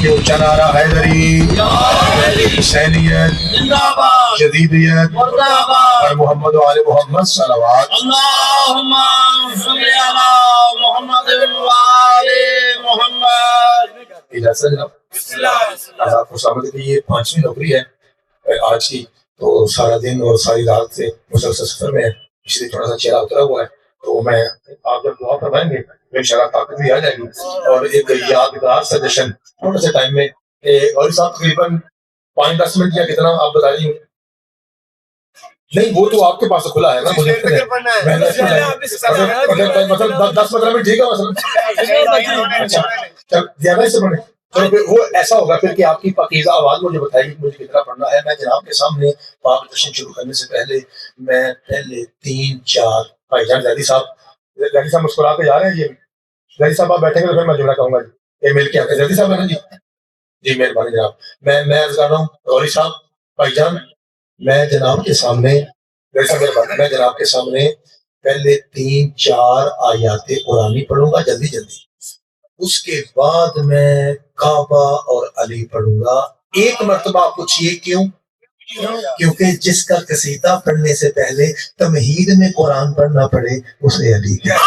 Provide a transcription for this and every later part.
کے اونچا نعرہ حیدری، حسینیت، جدیدیت اور محمد و آل محمد صلوات۔ اللہم صلی علی محمد و آل محمد۔ اجازت جناب، آپ کو سامنے کہ یہ 5ویں نوکری ہے آج کی، تو سارا دن اور ساری رات سے مسلسل سفر میں ہے، اس لیے تھوڑا سا چہرہ اترا ہوا ہے، تو میں آپ جب دعا کروائیں گے تو انشاءاللہ طاقت بھی آ جائے گی، اور ایک یادگار سجیشن تھوڑے سے ٹائم میں، اور صاحب تقریباً 5-10 منٹ یا کتنا آپ بتا دیں؟ نہیں وہ تو آپ کے پاس کھلا ہے نا، مجھے مطلب 10-15 منٹ ٹھیک ہے مثلا، اچھا زیادہ سے پڑھیں، چلو پھر وہ ایسا ہوگا پھر کہ آپ کی پاکیزہ آواز مجھے بتائے گی کہ مجھے کتنا پڑھنا ہے۔ میں جناب کے سامنے پاک دشن شروع کرنے سے پہلے میں پہلے 3-4 بھائی جان زیدی صاحب مسکرا کے جا رہے ہیں، یہ زیدی صاحب آپ بیٹھیں گے تو پھر میں جملہ کہوں گا جی، یہ مل کے آتے زیدی صاحب ہے نا جی مہربانی جناب۔ میں عرض کر رہا ہوں غوری صاحب بھائی جان، میں جناب کے سامنے پہلے 3-4 آیات قرآنی پڑھوں گا جلدی جلدی، اس کے بعد میں کعبہ اور علی پڑھوں گا۔ ایک مرتبہ آپ پوچھئے کیوں؟ کیونکہ جس کا قصیدہ پڑھنے سے پہلے تمہید میں قرآن پڑھنا پڑے اسے علی کہتے ہیں۔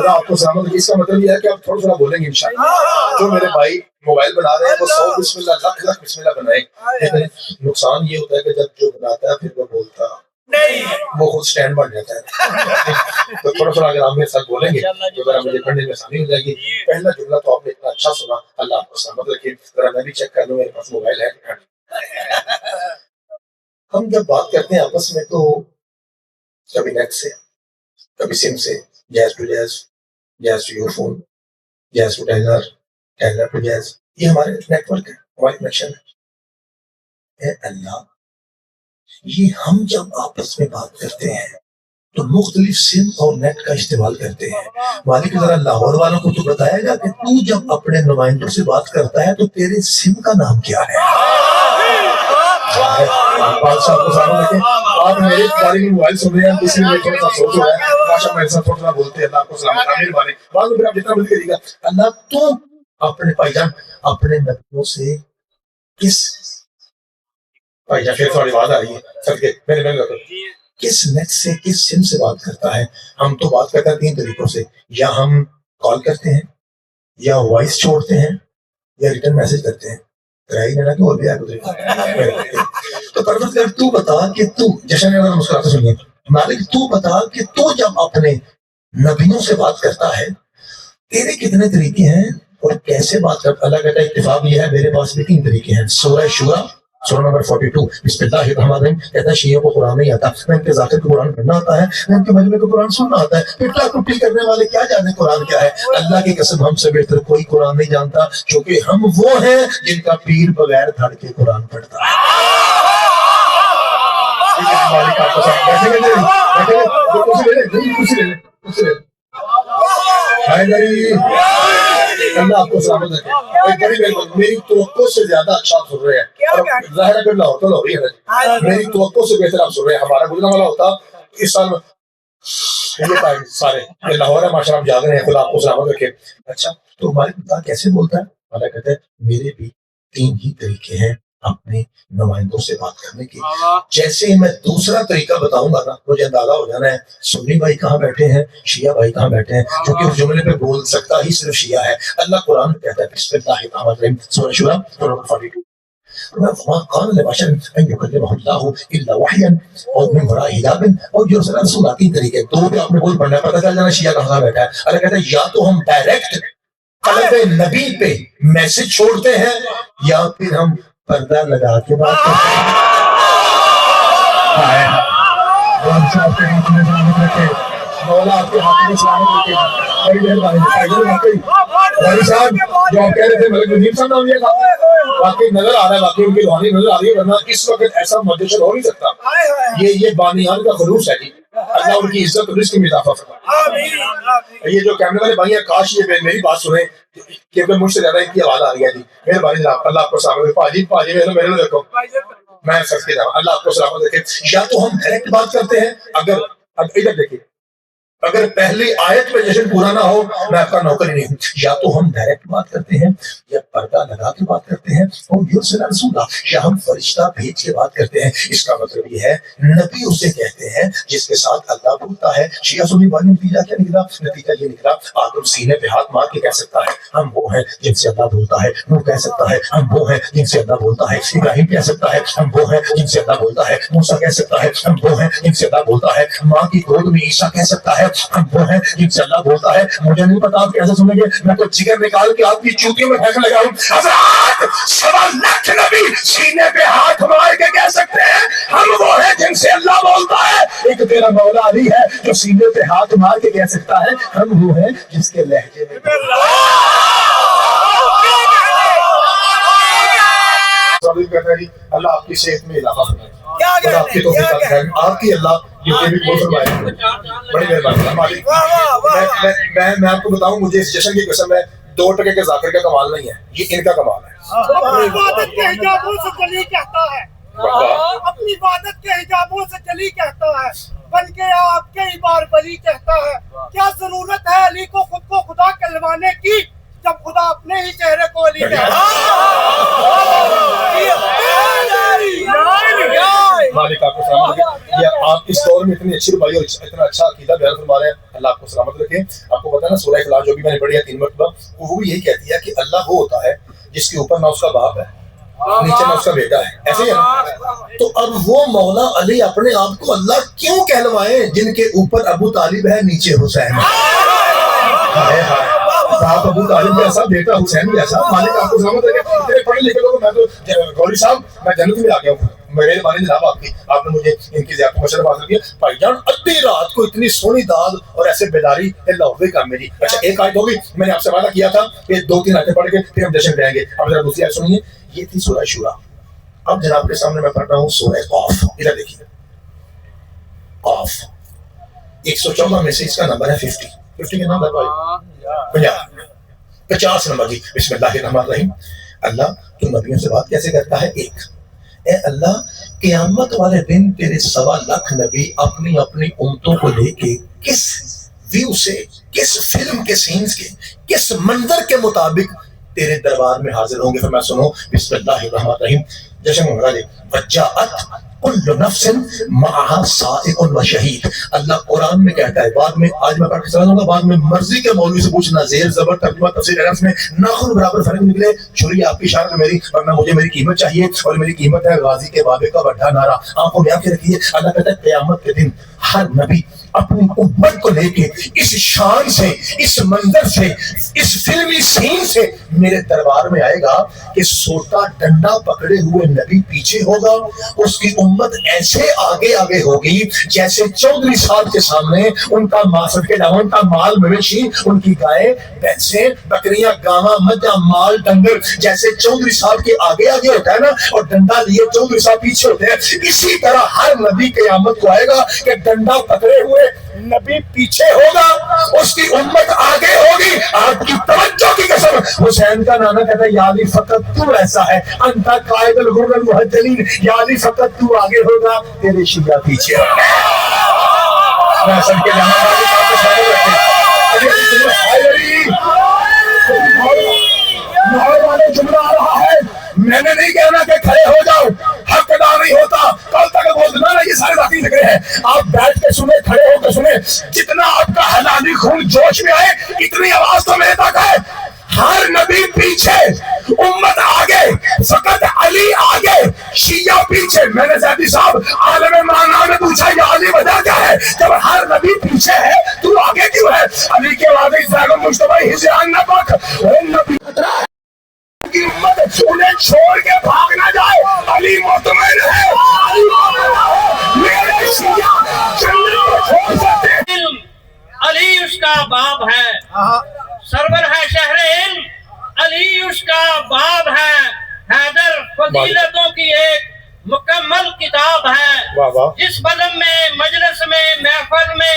آپ کو سلامت رکھیے، اس کا مطلب یہ ہے کہ آپ تھوڑا تھوڑا بولیں گے انشاءاللہ۔ جو میرے بھائی موبائل بنا رہے ہیں وہ 100 بسم اللہ لاکھ بسم اللہ بنائیں، لیکن نقصان یہ ہوتا ہے کہ جب جو بناتا ہے پھر وہ بولتا نہیں، وہ خود سٹینڈ بن جاتا ہے۔ تو تھوڑا تھوڑا اگر آپ میرے ساتھ بولیں گے تو ذرا مجھے پڑھنے میں آسانی ہو جائے گی۔ پہلا جملہ تو آپ نے اتنا اچھا سنا، اللہ آپ کو سلامت رکھیے۔ ذرا میں بھی چیک کر لوں میرے پاس موبائل ہے۔ ہم جب بات کرتے ہیں آپس میں تو کبھی نیٹ سے، کبھی سم سے، Jazz to Jazz, Jazz to your phone, Jazz to Telenor, Telenor to Jazz, یہ ہمارے نیٹ ورک ہے، ہماری کنیکشن ہے۔ اے اللہ، یہ ہم جب آپس میں بات کرتے ہیں تو مختلف سم اور نیٹ کا استعمال کرتے ہیں۔ مالک ذرا لاہور والوں کو تو بتائے گا کہ تو جب اپنے نمائندوں سے بات کرتا ہے تو تیرے سم کا نام کیا ہے؟ بادشاہ کو سامنے رکھیں، آپ میرے بارے میں موبائل سن رہے ہیں اس لیے میں تھوڑا سا سوچ رہا ہے، بادشاہ میرے ساتھ تھوڑا بولتے ہیں، اللہ آپ کو سلامت رکھے۔ میرے بارے بعد میں پھر آپ جتنا مجھے کریے گا، اللہ تو اپنے بھائی جان اپنے نبیوں سے کس بھائی جان، پھر تھوڑی آواز آ رہی ہے سب کے میرے کس نیٹ سے کس سم سے بات کرتا ہے؟ ہم تو بات کرتے ہیں 3 طریقوں سے، یا ہم کال کرتے ہیں، یا وائس چھوڑتے ہیں، یا ریٹرن میسج کرتے ہیں۔ تو پروردگار تو بتا کہ تو جشن والا مسکراتے سنیے، مالک تو بتا کہ تو جب اپنے نبیوں سے بات کرتا ہے تیرے کتنے طریقے ہیں اور کیسے بات کرتا؟ اللہ کہتا ہے اتفاق یہ ہے میرے پاس بھی 3 طریقے ہیں۔ سورہ شورا سورہ نمبر 42 بسم اللہ الرحمن الرحیم کہتا ہے شیعوں کو قرآن نہیں آتا، میں ان کے ذاکر کو قرآن پڑھنا آتا ہے، میں ان کے مجمع کو قرآن سننا آتا ہے، پٹا ٹوٹی کرنے والے کیا جانے قرآن کیا ہے۔ اللہ کی قسم ہم سے بہتر کوئی قرآن نہیں جانتا، کیونکہ ہم وہ ہیں جن کا پیر بغیر دھڑ کے قرآن پڑھتا ہے۔ اللہ آپ کو سلامت رکھے۔ میری توقع سے زیادہ اچھا آپ سن رہے ہیں، ظاہر ہے پھر لاہور تو لاہور ہی ہے، میری توقع سے بہتر آپ سن رہے ہیں۔ ہمارا گزرا والا ہوتا اس سال یہ سارے لاہور ہے ماشاء اللہ، جاگ رہے ہیں، خدا آپ کو سلامت رکھے۔ اچھا تو ہمارے پتا کیسے بولتا ہے؟ اللہ کہتا ہے میرے بھی 3 ہی طریقے ہیں اپنے نمائندوں سے بات کرنے کی۔ جیسے ہی میں دوسرا طریقہ بتاؤں گا نا مجھے اندازہ ہو جانا ہے سنی بھائی کہاں بیٹھے ہیں، شیعہ بھائی کہاں بیٹھے ہیں، کیونکہ اس جملے پہ بول سکتا ہی صرف شیعہ ہے۔ اللہ قرآن کہتا ہے بسم اللہ الرحمن الرحیم سورہ شورا سورہ 42 وما قال لبشر ان يكلمه الله الا وحيا او من وراء حجاب اور يرسل رسولا۔ 3 طریقے، 2 پہ آپ نے بول پڑھنا ہے، پتہ چل جانا شیعہ کہاں بیٹھا ہے۔ اللہ کہتا ہے یا تو ہم ڈائریکٹ قلب نبی پہ میسج چھوڑتے ہیں یا پھر ہم پردہ لگا کے بات کرتے ہیں۔ مولا آپ کے ہاتھ میں سلامت رکھے، بڑی مہربانی۔ بھائی صاحب جو آپ کہہ رہے تھے ملک نظیم صاحب نام لیا تھا، واقعی نظر آ رہا ہے، واقعی ان کی روحانی نظر آ رہی ہے، ورنہ اس وقت ایسا مدشر ہو نہیں سکتا۔ یہ بانیان کا خلوص ہے جی، اللہ ان کی عزت اور رزق میں اضافہ فرمائے۔ یہ جو کیمرے والے بھائی ہیں کاش یہ میری بات سنیں کیونکہ مجھ سے زیادہ ان کی آواز آ رہی ہے جی مہربانی جناب اللہ آپ کو سلامت پاجی میرے دیکھو میں سچ کے جاؤں اللہ آپ کو سلامت رکھے یا تو ہم ڈائریکٹ بات کرتے ہیں اگر اب ادھر دیکھیے اگر پہلی آیت میں جشن پورا نہ ہو میں آپ کا نوکر ہی نہیں ہوں یا تو ہم ڈائریکٹ بات کرتے ہیں یا پردہ لگا کے بات کرتے ہیں اور یرسل رسولا یا ہم فرشتہ بھیج کے بات کرتے ہیں اس کا مطلب یہ ہے نبی اسے کہتے ہیں جس کے ساتھ اللہ بولتا ہے شیعہ سنی بھائی نتیجہ کیا نکلا نتیجہ یہ نکلا آدم سینے پہ ہاتھ مار کے کہہ سکتا ہے ہم وہ ہیں جن سے اللہ بولتا ہے نوح کہہ سکتا ہے ہم وہ ہیں جن سے اللہ بولتا ہے ابراہیم کہہ سکتا ہے ہم وہ ہیں جن سے اللہ بولتا ہے موسیٰ کہہ سکتا ہے ہم وہ ہیں جن سے اللہ بولتا ہے ماں کی گود میں عیسیٰ کہہ سکتا ہے ہم وہ ہیں جن سے اللہ بولتا ہے مجھے نہیں پتا آپ کیسے سنیں گے میں تو جگر نکال کے آپ کی چوٹیوں میں پھینکنے لگا ہوں حضرات 1.25 لاکھ نبی سینے پہ ہاتھ مار کے کہہ سکتے ہیں ہم وہ ہیں جن سے اللہ بولتا ہے ایک تیرا مولا علی ہے جو سینے پہ ہاتھ مار کے کہہ سکتا ہے ہم وہ ہیں جس کے لہجے میں اللہ آپ کی صحت میں اضافہ فرمائے آپ کی توفیق آپ کی اللہ یہ بھی بول فرمائے بڑی مہربانی میں آپ کو بتاؤں مجھے اس جشن کی قسم ہے 2 ٹکے کے ذاکر کا کمال نہیں ہے یہ ان کا کمال ہے اپنی عبادت کے حجابوں سے جلی کہتا ہے اپنی عبادت کے حجابوں سے جلی کہتا ہے بن کے آپ کے بار بلی کہتا ہے کیا ضرورت ہے علی کو خود کو خدا کہلوانے کی جب خدا اپنے ہی چہرے کو علی کہتا مالک آپ کو سلامت رکھے یہ آپ اس دور میں اتنی اچھی روایی اور اتنا اچھا عقیدہ بیان فرما رہے ہیں اللہ آپ کو سلامت رکھے آپ کو پتا ہے نا سورہ اخلاص جو بھی میں نے پڑھی ہے 3 مرتبہ وہ بھی یہی کہتی ہے کہ اللہ وہ ہوتا ہے جس کے اوپر نہ اس کا باپ ہے نیچے نہ اس کا بیٹا ہے ایسے ہی ہے تو اب وہ مولا علی اپنے آپ کو اللہ کیوں کہلوائیں جن کے اوپر ابو طالب ہے نیچے حسین ہے باپ ابو طالب جیسا بیٹا حسین جیسا مالک آپ کو سلامت رکھے اتنے پڑھے لکھے لوگ میں تو گوری صاحب میں جنت میں آ گیا ہوں میرے مانی جناب آپ نے مجھے ان کی زیادہ مشرف حاصل کیا بھائی جان ادھی رات کو اتنی سونی داد اور ایسے بیداری اللہ ہوگی کام میری اچھا ایک آیت ہوگی میں نے آپ سے وعدہ کیا تھا کہ 2-3 آیتیں پڑھ کے پھر ہم جشن کریں گے اب ذرا دوسری آیت سنیے یہ تھی سورہ شورا اب جناب کے سامنے میں پڑھ رہا ہوں سورہ قاف ادھر دیکھیے قاف 114 میں سے اس کا نمبر ہے 50 کے نمبر بھائی 50 نمبر جی بسم اللہ الرحمن الرحیم اللہ تو نبیوں سے بات کیسے کرتا ہے ایک اے اللہ قیامت والے دن تیرے 1.25 لاکھ نبی اپنی اپنی امتوں کو لے کے کس ویو سے کس فلم کے سینز کے کس منظر کے مطابق تیرے دربار میں حاضر ہوں گے پھر میں سنو بسم اللہ الرحمن الرحیم جشن منگا لے وجاءت کل نفس معها سائق و شہید اللہ قرآن میں کہتا ہے بعد میں آج میں پڑھ کے چلا جاؤں گا بعد میں مرضی کے مولوی سے پوچھنا زیر زبر ترجمہ تفسیر عرب میں ناخن برابر فرق نکلے چھری آپ کی اشارت میری ورنہ مجھے میری قیمت چاہیے اور میری قیمت ہے غازی کے بابے کا بڑھا نعرہ آنکھوں میں آنکھیں رکھیے اللہ کہتا ہے قیامت کے دن ہر نبی اپنی امت کو لے کے اس شان سے اس منظر سے اس فلمی سین سے میرے دربار میں آئے گا کہ سوٹا ڈنڈا پکڑے ہوئے نبی پیچھے ہوگا اس کی امت ایسے آگے آگے ہوگی جیسے چودھری صاحب کے سامنے ان کا ماسف کے علاوہ ان کا مال مویشی ان کی گائے بھینسیں بکریاں گاواں مجھا مال ڈنگر جیسے چودھری صاحب کے آگے آگے ہوتا ہے نا اور ڈنڈا لیے چودھری صاحب پیچھے ہوتے ہیں اسی طرح ہر نبی قیامت کو آئے گا کہ ڈنڈا پکڑے ہوئے نبی پیچھے ہوگا اس کی امت آگے ہوگی آپ کی توجہ کی قسم حسین کا نانا کہتا ہے یا علی فقط تو ایسا ہے انت قائد الغر المحجلین یا علی فقط تو آگے ہوگا تیرے شیعہ پیچھے ہوگا میں سب کے جانا والی بات کو سامنے رکھتے ماحول والے جملہ آ رہا ہے میں نے نہیں کہنا کہ کھڑے ہو جاؤ حق ادا نہیں ہوتا کل تک بولنا یہ سارے باقی ذکر ہے آپ بیٹھ کے سنیں کھڑے ہو کے سنیں جتنا آپ کا حلالی خون جوش میں آئے اتنی آواز تو میرے تک ہے ہر نبی پیچھے امت آگے فقط علی آگے شیعہ پیچھے میں نے زیدی صاحب عالم مانا میں پوچھا یہ علی وجہ کیا ہے جب ہر نبی پیچھے ہے تو آگے کیوں ہے علی کے وعدے اسلام مجتبی حسین نہ پاک نبی کی امت انہیں چھوڑ کے بھاگ نہ جائے علی مطمئن ہے علی مطمئن ہے میرے شیعہ جنت کو چھوڑ سکتے ہیں علی اس کا باب ہے سرور ہے شہر علم علی اس کا باب ہے حیدر فضیلتوں کی ایک مکمل کتاب ہے جس بزم میں مجلس میں محفل میں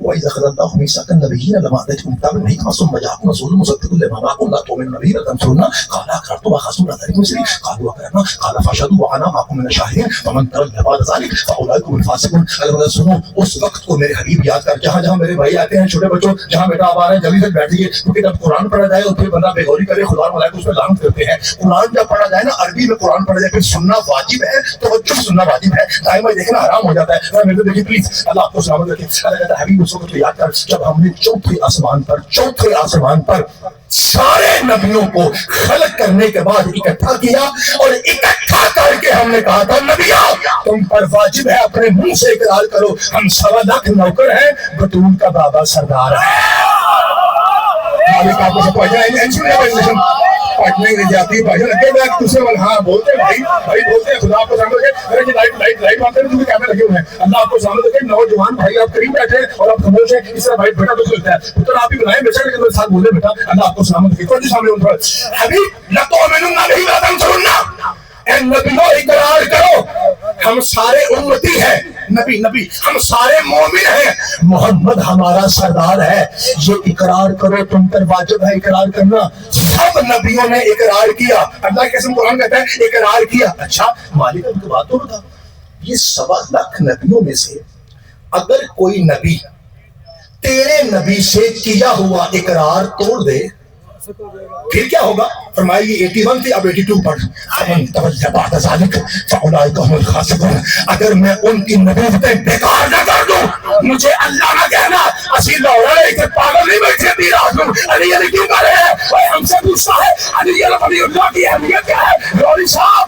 وإذا أخذ الله ميثاق النبيين لما آتيتكم كتابا منكم ثم جاءكم رسول مصدق لما معكم لا تؤمنون به وتنصرونه قال أقررتم وأخذتم على ذلكم إصري قالوا أقررنا قال فاشهدوا وأنا معكم من الشاهدين فمن تولى بعد ذلك فأولئك هم الفاسقون۔ اگر سنو اس وقت کو میرے حبیب یاد کر، جہاں جہاں میرے بھائی آتے ہیں چھوٹے بچوں، جہاں بیٹا آپ آ رہے ہیں جلدی سے بیٹھیے، کیونکہ جب قرآن پڑھا جائے اور پھر بندہ بے غوری کرے خدا اور ملائکہ اس پہ لعنت کرتے ہیں۔ قرآن جب پڑھا جائے نا عربی میں قرآن پڑھا جائے پھر سننا واجب ہے، توجہ سننا واجب ہے، دائما دیکھنا حرام ہو جاتا ہے۔ میرے دیکھیے پلیز اللہ آپ کو سلامت رکھے۔ اللہ کہتا ہے حبیب اس وقت یاد کر جب ہم نے چوتھے آسمان پر سارے نبیوں کو خلق کرنے کے بعد اکٹھا کیا اور اکٹھا کر کے ہم نے کہا تھا نبیوں تم پر واجب ہے اپنے منہ سے اقرار کرو ہم 1.25 لاکھ نوکر ہیں، بطول کا بابا سردار ہے۔ مالک آپ کو سب پڑھنے نہیں جاتی بھائی لگے میں دوسرے والا ہاں بولتے بھائی بولتے ہیں خدا آپ کو سامنے رکھے۔ ارے لائٹ مارتے ہیں کیمرے لگے ہوئے ہیں، اللہ آپ کو سامنے رکھے۔ نوجوان بھائی آپ قریب بیٹھے اور آپ خاموش ہیں، اس طرح بھائی بیٹا تو لگتا ہے پتر آپ ہی بنائیں بیچا لیکن میرے ساتھ بولے بیٹا اللہ آپ کو سلامت رکھے۔ تو سامنے ان پر حبیب لَتُؤْمِنُنَّ بِهِ وَلَتَنصُرُنَّهُ، اے نبیوں اقرار کرو ہم سارے امتی ہیں، نبی ہم سارے مومن ہیں، محمد ہمارا سردار ہے، یہ اقرار کرو تم پر واجب ہے اقرار کرنا۔ سب نبیوں نے اقرار کیا، اللہ کے قسم قرآن کہتا ہے اقرار کیا۔ اچھا مالک ان کی بات تو بتا، یہ 1.25 لاکھ نبیوں میں سے اگر کوئی نبی تیرے نبی سے کیا ہوا اقرار توڑ دے پھر کیا ہوگا؟ فرمایا یہ 81 تھی اب 82 پڑھ۔ فمن تولى بعد ذلك فاولئك هم الخاسرون، اگر میں ان کی نبوتیں بیکار نہ کر دوں مجھے اللہ نہ کہنا اسی لوڑے کہ پاگل نہیں بیٹھے بھی رات میں علی کیوں کر رہے ہیں؟ اور ہم سے پوچھتا ہے علی اللہ کی اہمیت کیا ہے؟ روڑی صاحب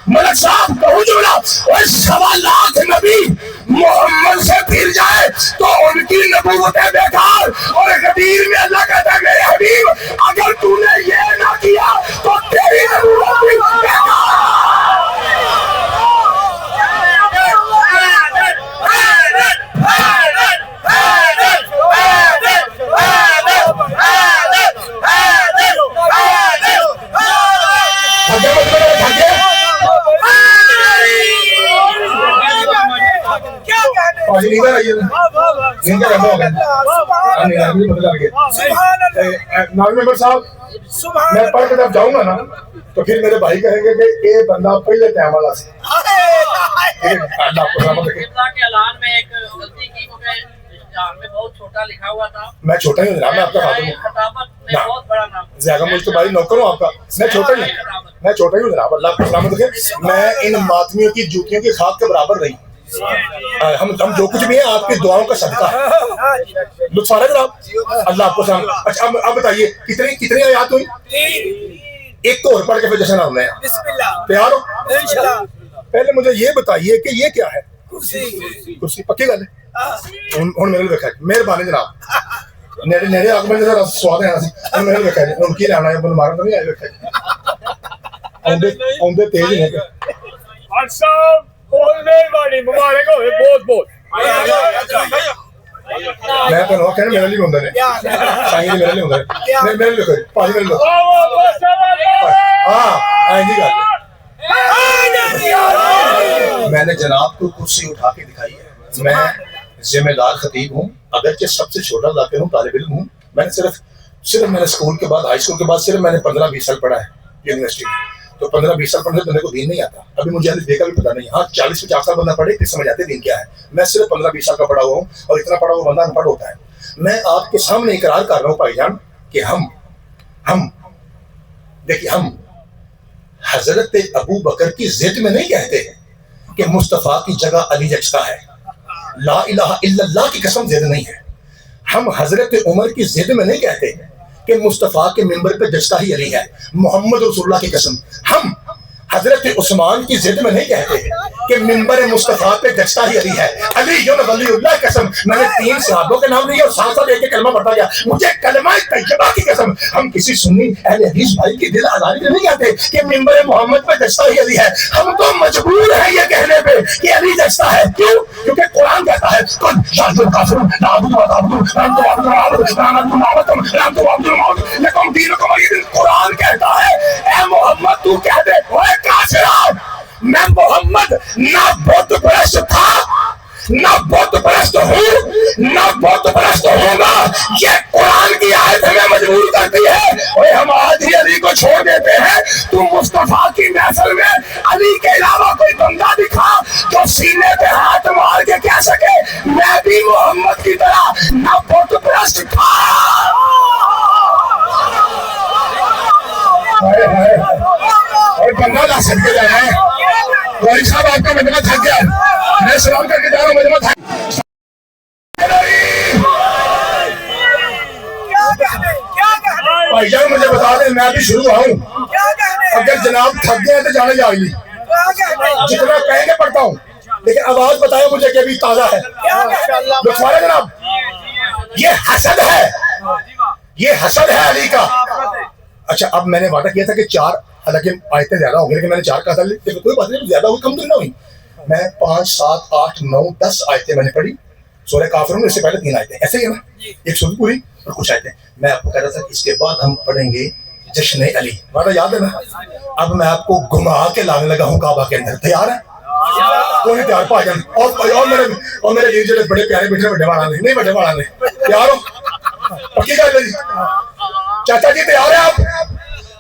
ملک صاحب کہوں جملہ اور 1.25 لاکھ نبی محمد سے پھر جائے تو ان کی نبوتیں بیکار۔ اور غدیر میں اللہ کہتا ہے میرے حبیب اگر تو نے یہ نہ کیا تو تیری نبوت بھی بیکار۔ ممبر صاحب میں پڑھ کے جب جاؤں گا نا تو پھر میرے بھائی کہیں گے کہ یہ بندہ پہلے ٹائم والا سے اللہ کو سلامت رکھے۔ کے اعلان میں ایک غلطی کی میں بہت چھوٹا لکھا ہوا تھا۔ میں چھوٹا ہی ہوں جناب، میں آپ کا خاتم ہوں، خطابت میں بہت بڑا نام زیادہ ملک بھائی نوکر ہوں آپ کا، میں چھوٹا ہی ہوں جناب، اللہ کو سلامت رکھے۔ میں ان ماتمیوں کی جوتیوں کی خاک کے برابر نہیں، ہم جو کچھ بھی ہیں آپ کی دعاؤں کا صدقہ ہے۔ لطف آ رہا ہے جناب، اللہ آپ کو سلام۔ اچھا اب بتائیے کتنی آیات ہوئی؟ ایک کو اور پڑھ کے پھر جیسے نام ہے تیار ہو؟ پہلے مجھے یہ بتائیے کہ یہ کیا ہے؟ کرسی پکی گل ہے؟ ہوں میرے دیکھا مہربانی جناب نیڑے آگ میں جیسا سواد ہے میرے دیکھا جی ان کی لینا ہے بن مارن تو نہیں آئے دیکھا جی آدھے تیز ہی نہیں مبارک ہوئے بہت بہت میں تو کہنا میرے لیے ہوتا ہے سائیں جی میرے لیے ہوتا ہے میرے لیے پانچ میرے لیے ہاں آئیں جی گل میں نے جناب کو کرسی اٹھا کے دکھائی ہے۔ میں ذمہ دار خطیب ہوں، اگرچہ سب سے چھوٹا ذاکر ہوں، طالب علم ہوں۔ میں نے صرف میں نے اسکول کے بعد ہائی اسکول کے بعد صرف میں نے 15-20 سال پڑھا ہے یونیورسٹی میں، تو 15-20 سال پڑھنے بندے کو دین نہیں آتا۔ ابھی مجھے الف کا بھی پتہ نہیں، ہاں 40-50 سال بندہ پڑھے پھر سمجھ آتے دین کیا ہے۔ میں صرف 15-20 سال کا پڑھا ہوا ہوں اور اتنا پڑھا ہوا بندہ انپڑھ ہوتا ہے۔ میں آپ کے سامنے اقرار کر رہا ہوں بھائی جان کہ ہم دیکھیے حضرت ابو بکر کی ضد میں نہیں کہتے ہیں کہ مصطفیٰ کی جگہ علی جچتا ہے. لا الہ الا اللہ کی قسم ضد نہیں ہے. ہم حضرت عمر کی ضد میں نہیں کہتے کہ مصطفیٰ کے منبر پہ جچتا ہی علی ہے. محمد رسول اللہ کی قسم ہم حضرت عثمان کی ضد میں نہیں کہتے کہ منبر مصطفیٰ پہ جچتا ہی علی ہے. علی ولی اللہ کی قسم. میں نے 3 صحابوں کے نام لیے اور ساتھ ساتھ ایک کلمہ پڑھتا گیا. مجھے کلمہ طیبہ کی قسم ہم کسی سنی اہل حدیث بھائی کی دل آزاری میں نہیں کہتے کہ منبر محمد پہ جچتا ہی علی ہے. ہم تو مجبور ہیں یہ کہنے پہ کہ علی جچتا ہے. کیوں؟ کیونکہ قرآن کہتا ہے قرآن کہتا ہے اے محمد تو کہہ دے میں محمد نہ بت پرست تھا نہ بت پرست ہوں نہ بت پرست ہوں گا. یہ قرآن کی آیت ہمیں مجبور کرتی ہے اور ہم آج ہی علی کو چھوڑ دیتے ہیں. تو مصطفیٰ کی محفل میں علی کے علاوہ کوئی بندہ دکھا جو سینے پہ ہاتھ مار کے کہہ سکے میں بھی محمد کی طرح نہ بت پرست تھا. اور بندہ لا سکتے جا رہے ہیں. ولی صاحب آپ کا مجمع تھک گیا. میں سلام کر کے جا رہا ہوں. مجمع تھک بھائی جان مجھے بتا دیں میں بھی شروع ہوں. اگر جناب تھک گئے تو جانے جائیے. جتنا کہیں گے پڑھتا ہوں لیکن آواز بتائے مجھے کہ ابھی تازہ ہے. لطفا جناب یہ حسد ہے. یہ حسد ہے علی کا. اچھا اب میں نے وعدہ کیا تھا کہ 4 حالانکہ آیتیں زیادہ ہوں گی لیکن میں نے 4 کہا تھا لیکن کوئی بات نہیں زیادہ ہوئی کم تو نہ ہوئی. میں 5 7 8 9 10 آیتیں میں نے پڑھی سورہ کافرون. اس سے پہلے 3 آیتیں ایسے ہی ہے نا ایک سورہ پوری اور کچھ آیتیں. میں آپ کو کہہ رہا تھا کہ اس کے بعد ہم پڑھیں گے جشن علی. وعدہ یاد ہے نا. اب میں آپ کو گھما کے لانے لگا ہوں کعبہ کے اندر. تیار ہے؟ کون ہے تیار؟ پا جان اور میرے یہ جو بڑے پیارے بیٹھے بڑے والا نہیں بڑے والا نہیں تیار ہو؟ پکی گل ہے جی. چاچا جی تیار ہے آپ؟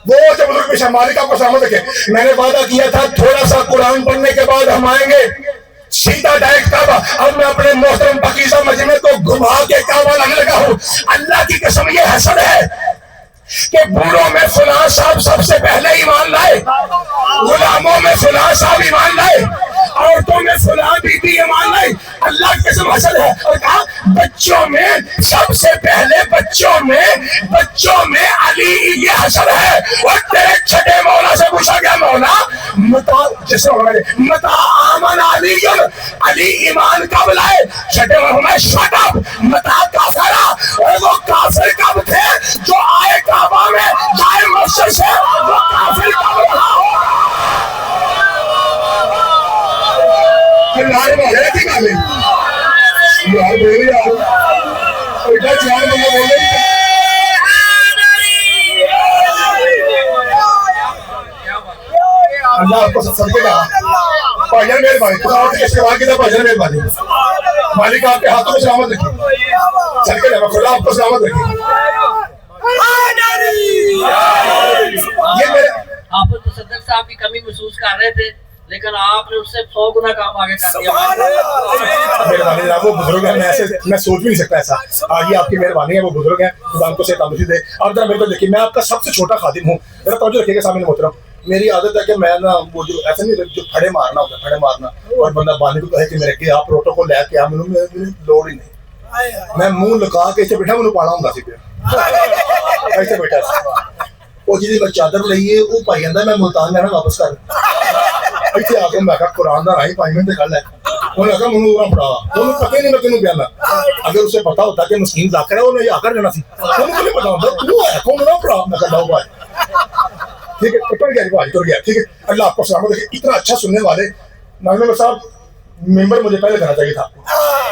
وہ جو بزرگ پیشہ مالک آپ کو سلامت رکھے. میں نے وعدہ کیا تھا تھوڑا سا قرآن پڑھنے کے بعد ہم آئیں گے سیدھا ڈائریکٹ کعبہ. اب میں اپنے محترم پاکیزہ مجمع کو گھما کے کعبہ لانے لگا ہوں. اللہ کی قسم یہ حسد ہے کہ بوڑھوں میں فلاں صاحب سب سے پہلے ایمان لائے, غلاموں میں فلاں صاحب ایمان لائے, عورتوں میں فلاں بی بی ایمان لائے. اللہ کی قسم حسد ہے. اور کہا بچوں میں سب سے پہلے بچوں میں علی. یہ حسد ہے. اور تیرے چھٹے مولا سے پوچھا گیا مولا متا آمن علی علی ایمان کب لائے؟ چھٹے مولا شٹ اپ متا کافرہ. اور وہ کافر کب تھے جو آئے کعبہ میں جائے مقصد سے وہ کافر کب رہا ہوگا؟ اللہ بولے تھی گا نہیں یار بولے یار ایڈا چار بندہ بولے اللہ آپ کو سب کے کہا بھائی مہربانی اس کے بعد کی طرف بھائی مہربانی مالک آپ کے ہاتھوں میں سلامت رکھے. چل کے جانا خدا آپ کو سلامت رکھے. آپ صدق صاحب کی کمی محسوس کر رہے تھے لیکن آپ نے اس سے 100 گنا کام آگے کر دیا. مہربانی جناب وہ بزرگ ہیں میں سوچ بھی نہیں سکتا ایسا. یہ آپ کی مہربانی ہے. وہ بزرگ ہیں خدا ان کو صحت تندرستی دے. آپ ذرا میرے کو دیکھیے میں آپ کا سب سے چھوٹا خادم ہوں. ذرا توجہ رکھیے گا سامنے محترم. میری عادت ہے کہ میں نا وہ جو ایسا نہیں جو پھڑے مارنا ہوتا ہے پھڑے مارنا اور بندہ بانی کو کہے کہ میرے کہ آپ روٹو کو لے کے آ مجھے لوڑ ہی نہیں. میں منہ لگا کے اسے بیٹھا مجھے پاڑا ہوں گا سی پہ ایسے بیٹھا وہ جی میں چادر لئیے وہ پائی جاتا میں ملتان جانا واپس کر ایسے آ کے میں کہا قرآن دا رائی 5 منٹ کل ہے. انہوں نے کہا منہ اورا پڑا انہوں پتہ ہی نہیں میں کنوں پیانا. اگر اسے پتا ہوتا کہ مسکین ذاکر ہے انہیں آ کر جانا سی انہوں کو نہیں پتا ہوتا کیوں ہے کون نہ پڑا میں کہا لاؤ بھائی ٹھیک ہے ٹر گیا بھائی ٹر گیا. ٹھیک ہے اللہ آپ کو سلامت رکھے. اتنا اچھا سننے والے ناظرین صاحب ممبر مجھے پہلے دینا چاہیے تھا.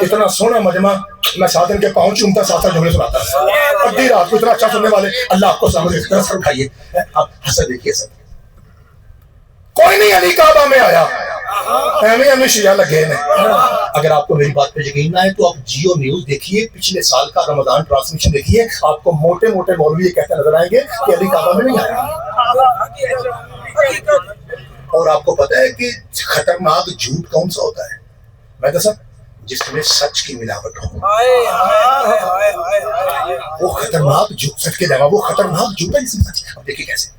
اتنا سونا مجمع میں ساتھ ان کے پاؤں چومتا ساتھ ساتھ جملے سناتا. ادھی رات کو اتنا اچھا سننے والے اللہ آپ کو سلامت رکھے. سر اٹھائیے اب حسد دیکھیے سر کوئی نہیں علی کعبہ میں آیا ہمیں شیعہ لگے ہیں. اگر آپ کو میری بات پہ یقین نہ ہے تو آپ جیو نیوز دیکھیے پچھلے سال کا رمضان ٹرانسمیشن دیکھیے. آپ کو موٹے موٹے مولوی یہ کہتے نظر آئیں گے کہ علی کعبہ میں نہیں آیا. اور آپ کو پتا ہے کہ خطرناک جھوٹ کون سا ہوتا ہے؟ میں دسا جس میں سچ کی ملاوٹ ہو. وہ خطرناک جھوٹ سچ کے جگہ وہ خطرناک جھوٹ ہے جس میں سچ. اب دیکھیے کیسے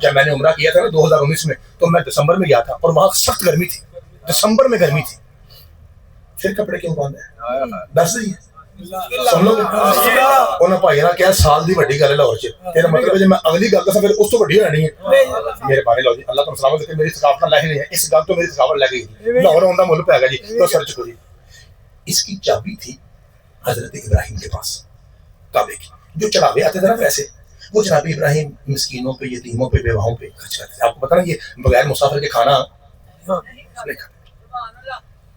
جب میں نے عمرہ کیا تھا نا 2019 میں، تو میں دسمبر میں گیا تھا اور وہاں سخت گرمی تھی، دسمبر میں گرمی تھی، پھر کپڑے کیوں باندھے؟ دس دی سن لو انہاں بھائی نا کیا سال دی وڈی گل ہے لاہور چ، تیرا مطلب ہے جی میں اگلی گل دساں پھر اس تو وڈی ہونی ہے میرے بارے لو جی، اللہ تعالیٰ سلامت رکھے، میری ثقافت نہ لے نہیں ہے، اس گل تو میری ثقافت لے گئی، لاہور ہوندا ملک پہ گا جی، تو سر چکو جی۔ اس کی چابی تھی حضرت ابراہیم کے پاس کعبے کی، جو چڑھاوے آتے تھے نا پیسے، وہ جناب ابراہیم مسکینوں پہ، یتیموں پہ، بیواؤں پہ خرچ کرتے تھے۔ آپ کو پتہ نا یہ بغیر مسافر کے کھانا نہیں کھاتے۔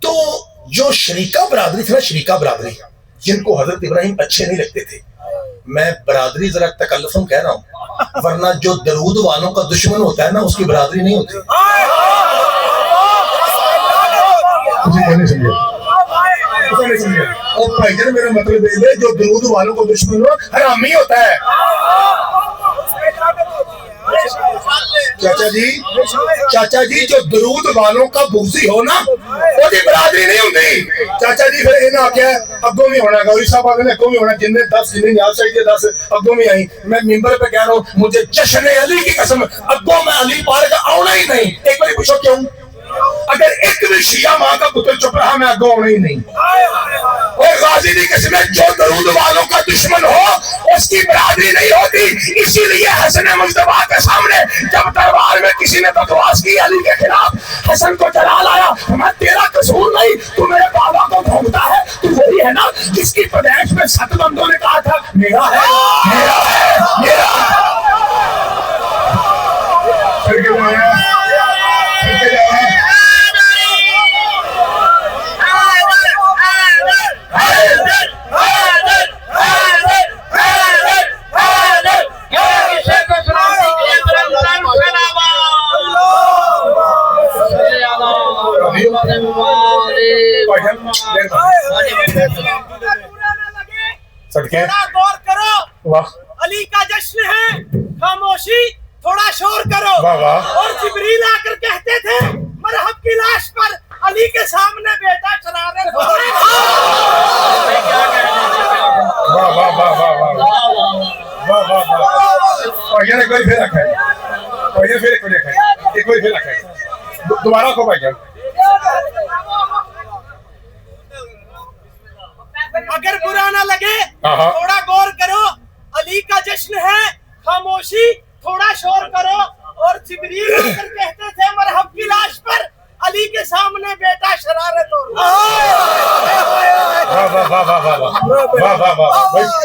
تو جو شریکہ برادری تھی نا، شریکہ برادری جن کو حضرت ابراہیم اچھے نہیں لگتے تھے، میں برادری ذرا تکلفاً کہہ رہا ہوں، ورنہ جو درود والوں کا دشمن ہوتا ہے نا اس کی برادری نہیں ہوتی۔ اور بھائی جان میرا مطلب ہے جو درود والوں کو دشمن ہو حرامی ہوتا ہے۔ چاچا جی جو درود والوں کا بغضی ہو نا وہ دی برادری نہیں ہوتی۔ چاچا جی پھر انہاں کیا اگوں بھی ہونا، گوری صاحب آگے اگوں بھی ہونا، جن نے 10 جن نے نیاز چاہیے 10 اگوں بھی آئی۔ میں ممبر پہ کہہ رہا ہوں مجھے جشن علی کی قسم اگوں میں علی پارک آنا ہی نہیں۔ ایک بار پوچھو کیوں؟ اگر ایک بھی شیعہ ماں کا پتر چپ رہا میں اگوں آنا ہی نہیں۔ اور غازی دی قسم جو درود والوں کا دشمن ہو اس کی برادری نہیں ہوتی۔ اسی لیے حسن مجتبیٰ کے سامنے جب دربار میں کسی نے بکواس کی علی کے خلاف، حسن کو جلال آیا، میں تیرا قصور نہیں، تو میرے بابا کو بھونکتا ہے، تو وہی ہے نا جس کی پیدائش میں 7 بندوں نے کہا تھا میرا ہے میرا ہے میرا ہے۔ غور کرو، علی کا جشن ہے، خاموشی تھوڑا شور کرو۔ اور جبریل آ کر کہتے تھے مرحب کی لاش پر علی کے سامنے بیٹا چلا رہے۔ دوبارہ کو بھائی جان اگر برا نہ لگے تھوڑا غور کرو، علی کا جشن ہے، خاموشی تھوڑا شور کرو۔ اور جبریل آ کر کہتے تھے مرحب کی لاش پر علی کے سامنے بیٹا شرارت ہو۔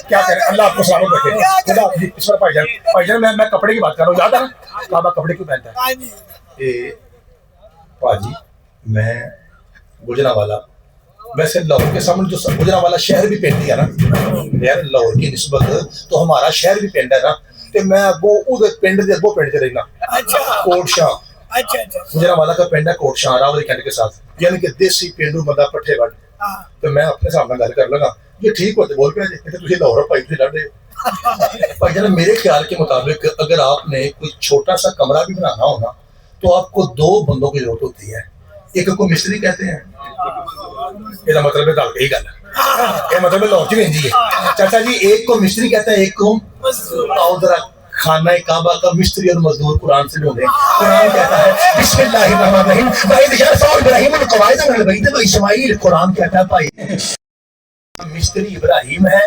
کیا کریں، اللہ آپ کو سلامت رکھے۔ اس پر بھائی جان میں کپڑے کی بات کر رہا ہوں، یاد ہے نا کعبہ کپڑے کیوں پہنتا ہے؟ پاجی میں گجرانوالا، ویسے لاہور کے سامنے جو گجرانوالا شہر بھی پینڈ ہے نا یار، لاہور کی نسبت تو ہمارا شہر بھی پینڈ ہے نا، تو میں اگوں ادھر پینڈ دے اگوں پینڈ چ رہنا کوٹ شاہ۔ گجرانوالا کا پینڈ ہے کوٹ شاہ راولی کینٹ کے ساتھ، یعنی کہ دیسی پینڈو بندہ پٹھے وڈ۔ تو میں اپنے سامنے گل کر لگا یہ ٹھیک ہوتے بول پہ جی تھی لاہور پائی تھی لڑ رہے ہو۔ بھائی جان میرے خیال کے مطابق اگر آپ نے کوئی چھوٹا سا کمرہ بھی بنانا ہو نا تو آپ کو 2 بندوں کی ضرورت ہوتی ہے، ایک کو مستری کہتے ہیں، یہ مطلب ہے گل گل یہ مطلب لاہور چ بھی ہے چاچا جی، ایک کو مستری کہتا ہے، ایک کو ذرا خانہ کعبہ کا مستری اور مزدور قرآن سے ڈھونڈے۔ قرآن کہتا ہے بسم اللہ الرحمن الرحیم وَإِذْ يَرْفَعُ إِبْرَاهِيمُ الْقَوَاعِدَ مِنَ الْبَيْتِ وَإِسْمَاعِیلُ، قرآن کہتا ہے بھائی مستری ابراہیم ہے،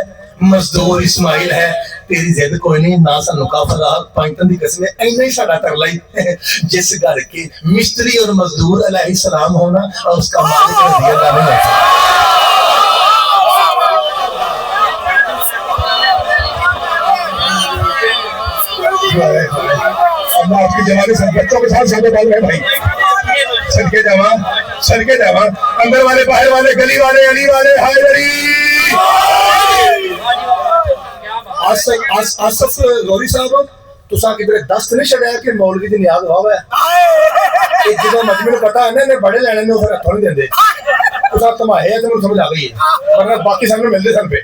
مزدور اسماعیل ہے، تیری زد کوئی نہیں نہ سانو کافر رہا پانچتن دی قسم اینا ہی ساڈا ترلا ہی جس گھر کے مستری اور مزدور علیہ السلام ہونا اور اس کا مالک رضی اللہ نہیں ہوتا۔ اللہ آپ کی جوانی سب بچوں کے ساتھ ساتھ بول رہے بھائی، سڑکے جاواں اندر والے باہر والے گلی والے علی والے ہائے علی۔ آصف غوری صاحب تساں کدھر دست نہیں چڑھایا کہ مولوی دی نیاز ہوا ہے؟ جدو مجمع نوں پتا ہے نا انہیں بڑے لینے میں پھر ہتھوں نہیں دیندے، تساں تمہے ہے تو سمجھ آ گئی ہے، ورنہ باقی سامنے ملتے سن پہ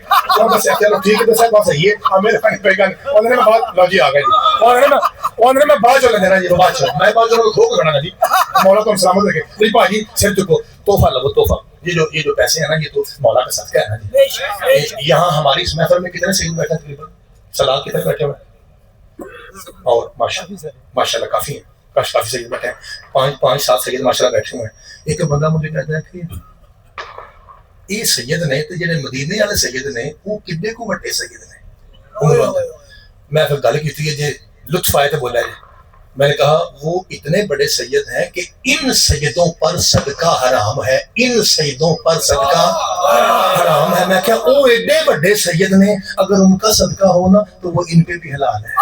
دسیا چلو ٹھیک ہے دسیا بات صحیح ہے میرے پہ گل انہوں نے بات لو جی آ گئے جی اور میں بعد چلے دینا جی بعد چل میں بعد چلو کھو کے کھڑا جی مولا تم سلامت رکھے جی بھائی سر چکو تحفہ لگو تحفہ یہ جو پیسے ہیں نا یہ تو مولا کا صدقہ ہے نا جی۔ یہاں ہماری اس محفل میں کتنے سید بیٹھے تقریباً سلاد کتنے بیٹھے ہوئے اور ماشاءاللہ کافی ہیں، کافی سید بیٹھے ہیں، 5-7 سید ماشاءاللہ بیٹھے ہوئے ہیں۔ ایک بندہ مجھے کہتا ہے کہ یہ سید نے تو جڑے مدینے والے سید نے وہ کنے کو بڑے سید نے۔ میں پھر گل کی جی لطف آئے تو بولا جی، میں نے کہا وہ اتنے بڑے سید ہیں کہ ان سیدوں پر صدقہ حرام ہے، ان سیدوں پر صدقہ حرام ہے۔ میں کہا وہ ایڈے بڑے سید نے، اگر ان کا صدقہ ہونا تو وہ ان پہ بھی حلال ہے۔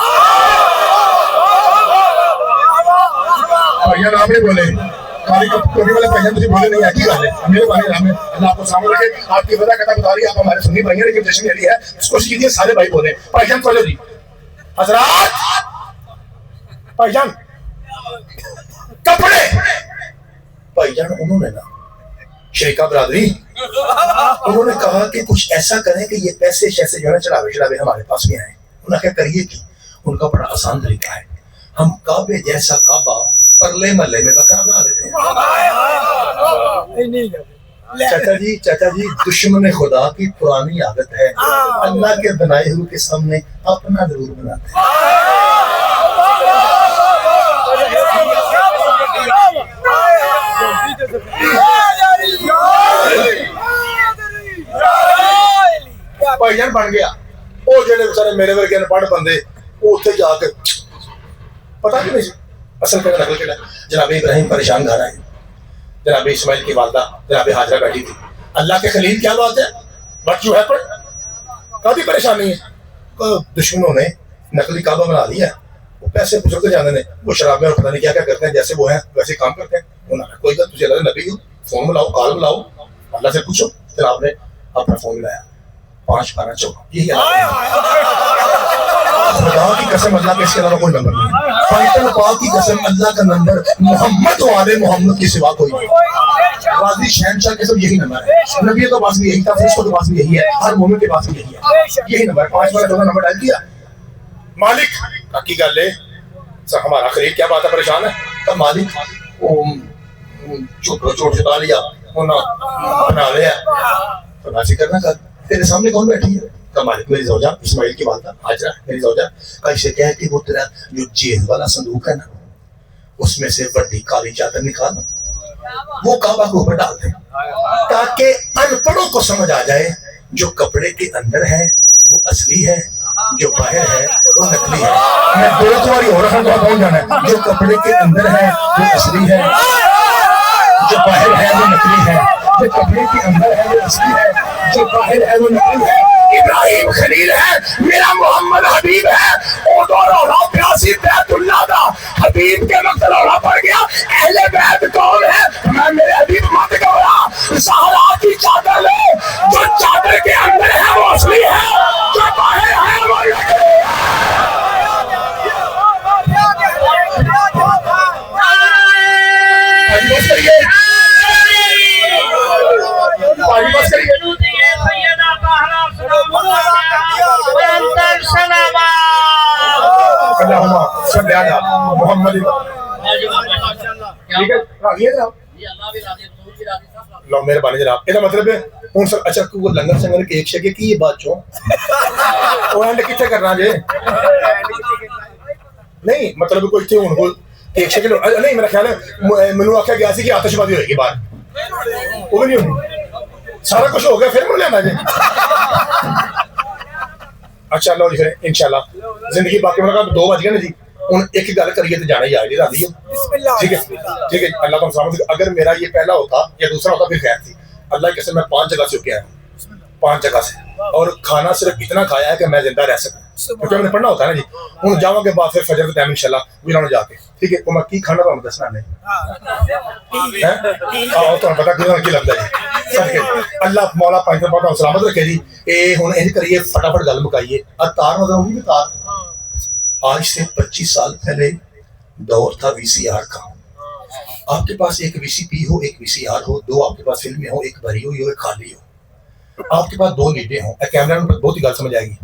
بھائیان آپ نے بولے کاری کپڑے والا پہلے مجھے بولے نہیں آتی گل ہے، میرے بھائی رحم ہے، اللہ آپ کو سامنے رکھے۔ آپ کی وجہ کتا بتا رہی ہے، آپ ہمارے سنی بھائی ہیں، جشن یہی ہے، اس کوشش کیجیے سارے بھائی بولے۔ بھائی جان چلو جی حضرات، بھائی جان کپڑے، بھائی جان انہوں نے نا شریکہ برادری انہوں نے کہا کہ کچھ ایسا کریں کہ یہ پیسے شیسے جو ہے نا چڑھاوے ہمارے پاس بھی آئیں۔ انہوں نے کہا کریے کی؟ ان کا بڑا آسان طریقہ ہے، ہم کعبے جیسا کعبہ پرلے محلے میں بکرا بنا دیتے ہیں۔ چاچا جی دشمن خدا کی پرانی عادت ہے، اللہ کے بنائے ہوئے کے سامنے اپنا ضرور بناتے ہیں۔ بھائی جان بن گیا وہ جڑے بچارے میرے ورگے پڑھ بندے وہ اتنے جا کے پتا کہ نہیں اصل کا نقل کہڑا۔ جناب ابراہیم پریشان گھر آئے، جناب اسماعیل کی والدہ جناب ہاجرہ بیٹھی تھی۔ اللہ کے خلیل کیا بات ہے، بٹ جو ہے پر کافی پریشانی ہے۔ دشمنوں نے نقلی کعبہ بنا لیا، وہ پیسے بزرگ جانے نے، وہ شراب میں اور پتہ نہیں کیا کیا کرتے ہیں، جیسے وہ ہیں ویسے کام کرتے ہیں۔ انہوں نے کوئی بات، تجھے اللہ نبی ہو، فون ملاؤ، کال ملاؤ، اللہ سے پوچھو۔ جناب نے اپنا فون ملایا، 512 یہی خدا کی قسم اللہ کے اس کے علاوہ کوئی نمبر نہیں، فائٹل پاک کی قسم اللہ کا نمبر محمد و آل محمد کے سوا کوئی نہیں۔ غازی شہنشاہ کے سب یہی نمبر ہے، نبی کے پاس بھی یہی تھا، فرشتوں کے پاس بھی یہی ہے، ہر مومن کے پاس بھی یہی ہے، یہی نمبر 512 نمبر ڈائل کیا۔ مالک کی گل ہے ہمارا خرید کیا بات ہے، پریشان ہے تو مالک چوٹ چتا لیا بنا لیا، تو ناسی کرنا کر تیرے سامنے کون بیٹھی ہے؟ کہ مالک میری زوجہ اسماعیل کی والدہ ہاجرہ میری زوجہ کا اسے کہہ کہ وہ تیرا جو جیل والا صندوق ہے نا اس میں سے بڑی کالی چادر نکال وہ کعبہ کے اوپر ڈال دیں تاکہ ان پڑھوں کو سمجھ آ جائے جو کپڑے کے اندر ہے وہ اصلی ہے، جو باہر ہے وہ نقلی ہے۔ میں دو تمہاری اور رقم کو پہنچ جانا ہے، جو کپڑے کے اندر ہے وہ اصلی ہے، جو باہر ہے وہ نقلی ہے، جو کپڑے کے اندر ہے وہ اصلی ہے، جو باہر ہے وہ نقلی ہے۔ ابراہیم خلیل ہے، میرا محمد حبیب ہے، اودو رولا پیاسی بیت اللہ دا حبیب کے وقت رولا پڑ گیا، اہل بیت کون ہے؟ میں میرے حبیب مت گورا زہرا کی چادر لو، جو چادر کے اندر ہے وہ اصلی ہے، جو باہر ہے وہ نقلی ہے۔ بس کریے بس کریے محمد لو میرے بانی جناب یہ مطلب ہے ہوں سر اچھا کو لنگر سنگر کے ایک شکے کی یہ بات چوں وہ اینڈ کتنے کرنا جے نہیں مطلب کوئی تھے ان کو ایک شکل نہیں میرا خیال ہے منو آخیا گیا سی کہ آتش بازی ہوئے گی باہر وہ بھی نہیں ہوئی سارا کچھ ہو گیا پھر منو لینا جی اچھا لو جی پھر انشاءاللہ زندگی باقی میں کہا 2 بج گئے نا جی ہوں ایک گل کریے تو جانا ہی آئے جی راضی ہے ٹھیک ہے ٹھیک ہے اللہ تعالیٰ سلامت اگر میرا یہ پہلا ہوتا یا دوسرا ہوتا پھر خیر تھی اللہ کی قسم میں 5 جگہ سے ہو کے آیا ہوں 5 جگہ سے اور کھانا صرف اتنا کھایا ہے کہ میں زندہ رہ سکوں کیونکہ میں نے پڑھنا ہوتا ہے نا جی ہوں جاؤں کے بعد پھر فجر کے ٹائم انشاءاللہ ویرانو جا کے ٹھیک ہے وہ میں کی کھانا تو ہم دسنا نہیں آؤ تو پتا کی لگتا ہے جی اللہ مولا پاک تعالیٰ سلامت رکھے جی اے ہوں انج کریے فٹافٹ گل مکائیے تار نظر ہوگی کہ تار آج سے 25 سال پہلے دور تھا VCR کا آپ کے پاس ایک VCP ہو ایک VCR ہو 2 آپ کے پاس فلمیں ہو ایک بھری ہوئی ہو ایک خالی ہو آپ کے پاس 2 لیڈیں ہوں کیمرہ میں بہت ہی گل سمجھ آئے گی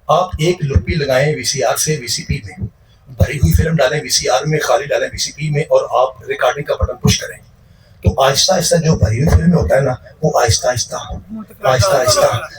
آپ ایک لپی لگائیں VCR سے VCP میں بھری ہوئی فلم ڈالیں VCR میں خالی ڈالیں VCP میں اور آپ ریکارڈنگ کا بٹن پش کریں تو آہستہ آہستہ جو بھری ہوئی فلم میں ہوتا ہے نا وہ آہستہ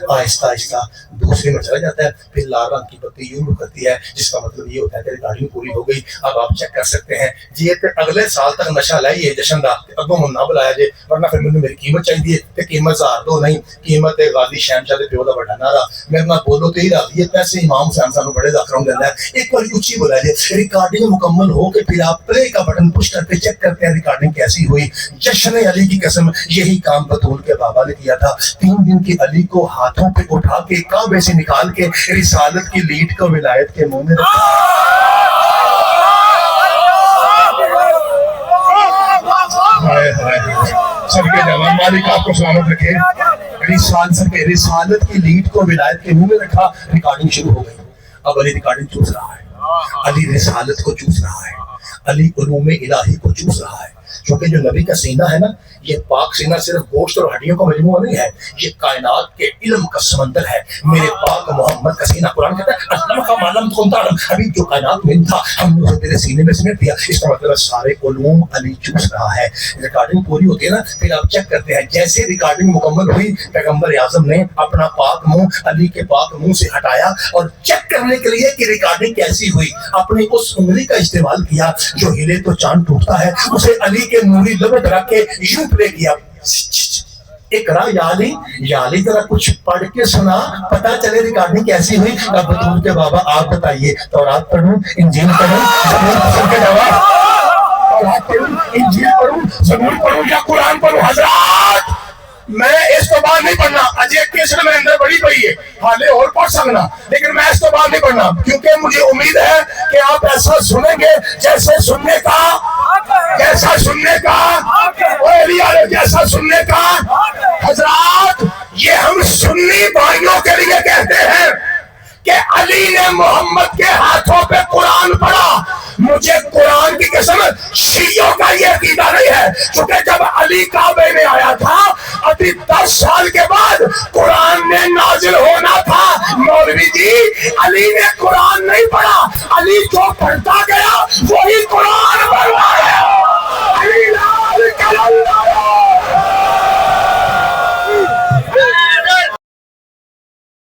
آہستہ دوسرے میں چلا جاتا ہے. پھر لال رنگ کی بتی یوں کرتی ہے جس کا مطلب یہ ہوتا ہے کہ ریکارڈنگ پوری ہو گئی. اب آپ چیک کر سکتے ہیں جی اگلے سال تک نشہ لائیے جشن دا اگوں من نہ بلایا جے ورنہ پھر مجھے میری قیمت چاہیے تے قیمت 1002 نہیں قیمت غازی شہنشاہ دے پیو دا بڑا نعرہ میرے نال بولو تے ہی راضی ہے پیسے امام حسین صاحب بڑے ذکروں دینا ہے. ایک بار اونچی بولا جے ریکارڈنگ مکمل ہو کے پھر آپ پلے کا بٹن پش کر کے چیک کرتے ہیں ریکارڈنگ کیسی ہوئی. جشن علی کی قسم یہی کام بطول کے بابا نے کیا تھا. 3 دن کی علی کو ہاتھوں پہ اٹھا کے کعبے سے نکال کے رسالت کی لیڈ کو ولایت کے منہ میں رکھا. سر کے جوان مالک آپ کو سلامت رکھے. رسالت کی لیڈ کو ولایت کے منہ میں رکھا. ریکارڈنگ شروع ہو گئی. اب علی ریکارڈنگ چوس رہا ہے. علی رسالت کو چوس رہا ہے. علی علوم الہی کو چوس رہا ہے. کیونکہ جو نبی کا سینہ ہے نا یہ پاک سینہ صرف گوشت اور ہڈیوں کا مجموعہ نہیں ہے. یہ کائنات کے علم کا سمندر ہے. میرے پاک محمد کا سینہ قرآن کہتا ہے علم کا معلوم تم تعلم. ابھی جو کائنات میں تھا ہم نے اسے تیرے سینے میں سمیٹ دیا. اس کا مطلب سارے علوم علی چوس رہا ہے. ریکارڈنگ پوری ہوتی ہے نا پھر آپ چیک کرتے ہیں جیسے ریکارڈنگ مکمل ہوئی پیغمبر اعظم نے اپنا پاک منہ علی کے پاک منہ سے ہٹایا اور چیک کرنے کے لیے کہ ریکارڈنگ کیسی ہوئی اپنی اس انگلی کا استعمال کیا جو ہلے تو چاند ٹوٹتا ہے. اسے علی کے نوری لبت رکھ کے یوں پلے کیا. اقرا یا علی ذرا کچھ پڑھ کے سنا پتا چلے ریکارڈنگ کیسی ہوئی. اب بطول کے بابا آپ بتائیے تورات پڑھوں انجیل پڑھوں انجیل پڑھوں زبور پڑھوں یا قرآن پڑھوں؟ حضرات میں اس تو بعد نہیں پڑھنا. اجے کیسٹ میں اندر بڑی پئی ہے حالے اور پڑھ سکنا لیکن میں اس تو بعد نہیں پڑھنا کیونکہ مجھے امید ہے کہ آپ ایسا سنیں گے جیسا سننے کا. حضرات یہ ہم سنی بھائیوں کے لیے کہتے ہیں کہ علی نے محمد کے ہاتھوں پہ قرآن پڑھا. مجھے قرآن کی قسم شیعوں کا یہ عقیدہ نہیں ہے کیونکہ جب علی کعبے میں آیا تھا ابھی 10 سال کے بعد قرآن نے نازل ہونا تھا. مولوی جی علی نے قرآن نہیں پڑھا. علی جو پڑھتا گیا وہی